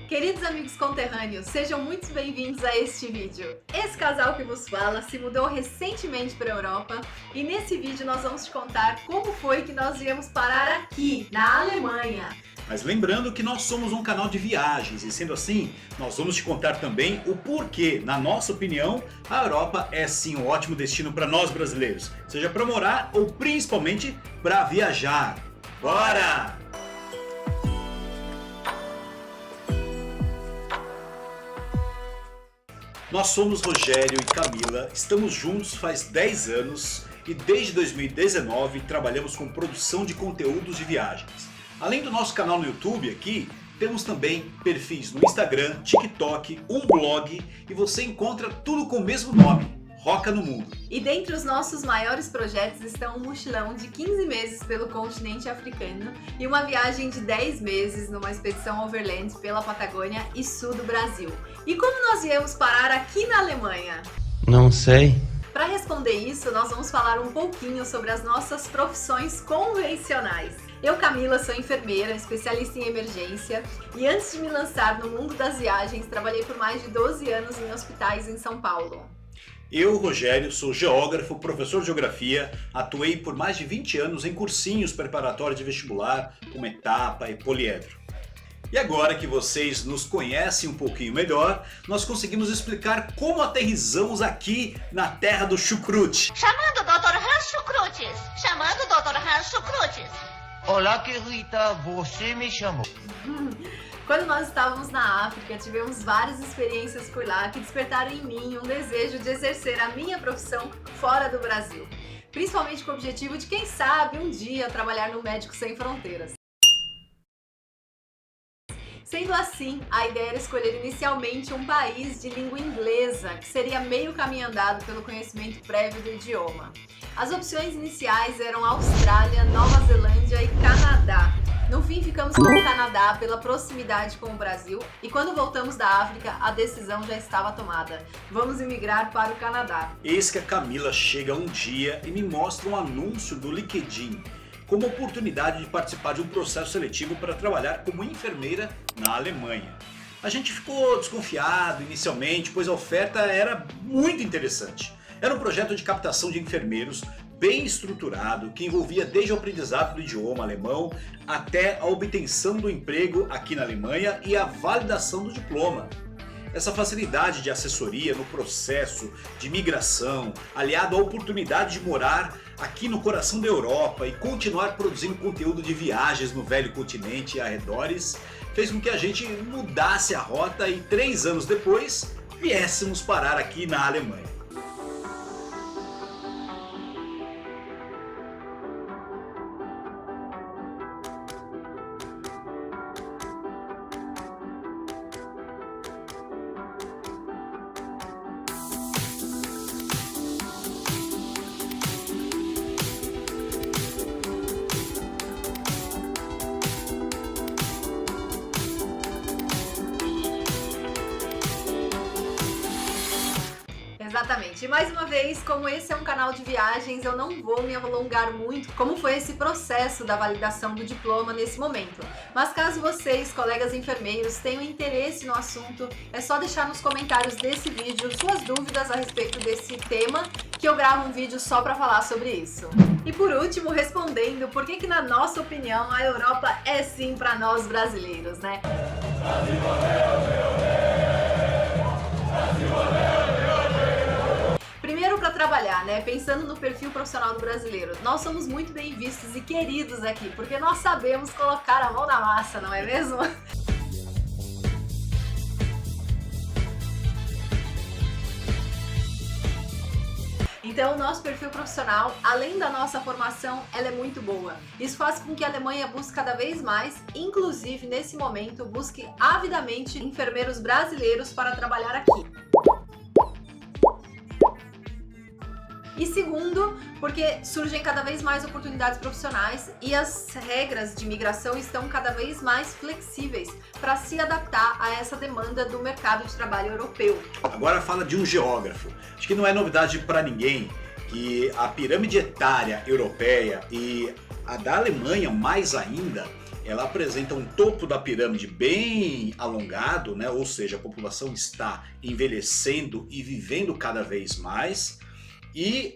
Queridos amigos conterrâneos, sejam muito bem-vindos a este vídeo. Esse casal que vos fala se mudou recentemente para a Europa e nesse vídeo nós vamos te contar como foi que nós viemos parar aqui, na Alemanha. Mas lembrando que nós somos um canal de viagens e sendo assim, nós vamos te contar também o porquê, na nossa opinião, a Europa é sim um ótimo destino para nós brasileiros, seja para morar ou principalmente para viajar. Bora! Nós somos Rogério e Camila, estamos juntos faz 10 anos e desde 2019 trabalhamos com produção de conteúdos de viagens. Além do nosso canal no YouTube aqui, temos também perfis no Instagram, TikTok, um blog e você encontra tudo com o mesmo nome, Roca no Mundo. E dentre os nossos maiores projetos estão um mochilão de 15 meses pelo continente africano e uma viagem de 10 meses numa expedição overland pela Patagônia e sul do Brasil. E como nós viemos parar aqui na Alemanha? Não sei. Para responder isso, nós vamos falar um pouquinho sobre as nossas profissões convencionais. Eu, Camila, sou enfermeira, especialista em emergência e antes de me lançar no mundo das viagens, trabalhei por mais de 12 anos em hospitais em São Paulo. Eu, Rogério, sou geógrafo, professor de geografia, atuei por mais de 20 anos em cursinhos preparatórios de vestibular, como Etapa e Poliedro. E agora que vocês nos conhecem um pouquinho melhor, nós conseguimos explicar como aterrissamos aqui na terra do chucrute. Chamando o Dr. Hans Chucrutes! Chamando o Dr. Hans Chucrutes! Olá, querida, você me chamou. Quando nós estávamos na África, tivemos várias experiências por lá que despertaram em mim um desejo de exercer a minha profissão fora do Brasil. Principalmente com o objetivo de, quem sabe, um dia trabalhar no Médicos Sem Fronteiras. Sendo assim, a ideia era escolher inicialmente um país de língua inglesa, que seria meio caminho andado pelo conhecimento prévio do idioma. As opções iniciais eram Austrália, Nova Zelândia e Canadá. No fim, ficamos com o Canadá pela proximidade com o Brasil e quando voltamos da África, a decisão já estava tomada. Vamos imigrar para o Canadá. Eis que a Camila chega um dia e me mostra um anúncio do LinkedIn como oportunidade de participar de um processo seletivo para trabalhar como enfermeira na Alemanha. A gente ficou desconfiado inicialmente, pois a oferta era muito interessante. Era um projeto de captação de enfermeiros bem estruturado, que envolvia desde o aprendizado do idioma alemão até a obtenção do emprego aqui na Alemanha e a validação do diploma. Essa facilidade de assessoria no processo de migração, aliado à oportunidade de morar aqui no coração da Europa e continuar produzindo conteúdo de viagens no velho continente e arredores, fez com que a gente mudasse a rota e 3 anos depois viéssemos parar aqui na Alemanha. Exatamente. E mais uma vez, como esse é um canal de viagens, eu não vou me alongar muito como foi esse processo da validação do diploma nesse momento. Mas caso vocês, colegas enfermeiros, tenham interesse no assunto, é só deixar nos comentários desse vídeo suas dúvidas a respeito desse tema, que eu gravo um vídeo só para falar sobre isso. E por último, respondendo por que na nossa opinião a Europa é sim para nós brasileiros, né? Primeiro, para trabalhar, né? Pensando no perfil profissional do brasileiro, nós somos muito bem vistos e queridos aqui, porque nós sabemos colocar a mão na massa, não é mesmo? Então, o nosso perfil profissional, além da nossa formação, ela é muito boa. Isso faz com que a Alemanha busque cada vez mais, inclusive nesse momento, busque avidamente enfermeiros brasileiros para trabalhar aqui. E segundo, porque surgem cada vez mais oportunidades profissionais e as regras de migração estão cada vez mais flexíveis para se adaptar a essa demanda do mercado de trabalho europeu. Agora fala de um geógrafo. Acho que não é novidade para ninguém que a pirâmide etária europeia e a da Alemanha mais ainda, ela apresenta um topo da pirâmide bem alongado, né? Ou seja, a população está envelhecendo e vivendo cada vez mais, e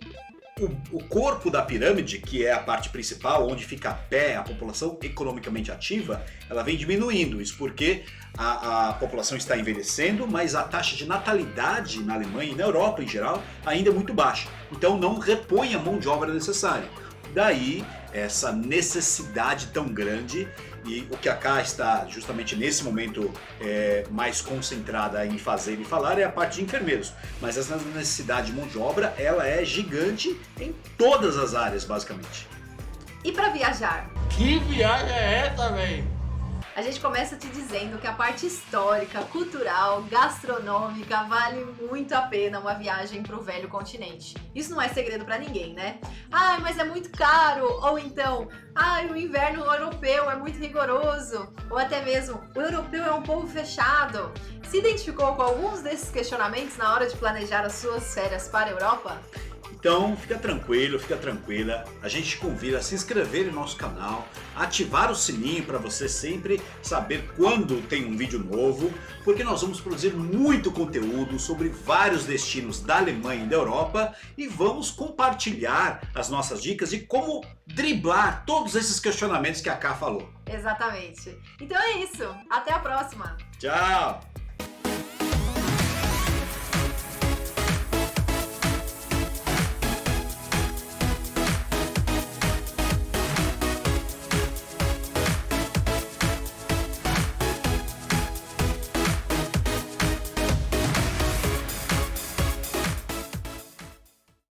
o corpo da pirâmide, que é a parte principal, onde fica a pé a população economicamente ativa, ela vem diminuindo. Isso porque a população está envelhecendo, mas a taxa de natalidade na Alemanha e na Europa em geral ainda é muito baixa. Então não repõe a mão de obra necessária. Daí essa necessidade tão grande, e o que a Ká está justamente nesse momento mais concentrada em fazer e falar é a parte de enfermeiros. Mas essa necessidade de mão de obra, ela é gigante em todas as áreas, basicamente. E para viajar? Que viagem é essa, velho? A gente começa te dizendo que a parte histórica, cultural, gastronômica vale muito a pena uma viagem para o velho continente. Isso não é segredo para ninguém, né? Ah, mas é muito caro, ou então, o inverno europeu é muito rigoroso, ou até mesmo, o europeu é um povo fechado. Se identificou com alguns desses questionamentos na hora de planejar as suas férias para a Europa? Então fica tranquilo, fica tranquila, a gente te convida a se inscrever no nosso canal, ativar o sininho para você sempre saber quando tem um vídeo novo, porque nós vamos produzir muito conteúdo sobre vários destinos da Alemanha e da Europa e vamos compartilhar as nossas dicas de como driblar todos esses questionamentos que a Ká falou. Exatamente. Então é isso, até a próxima! Tchau!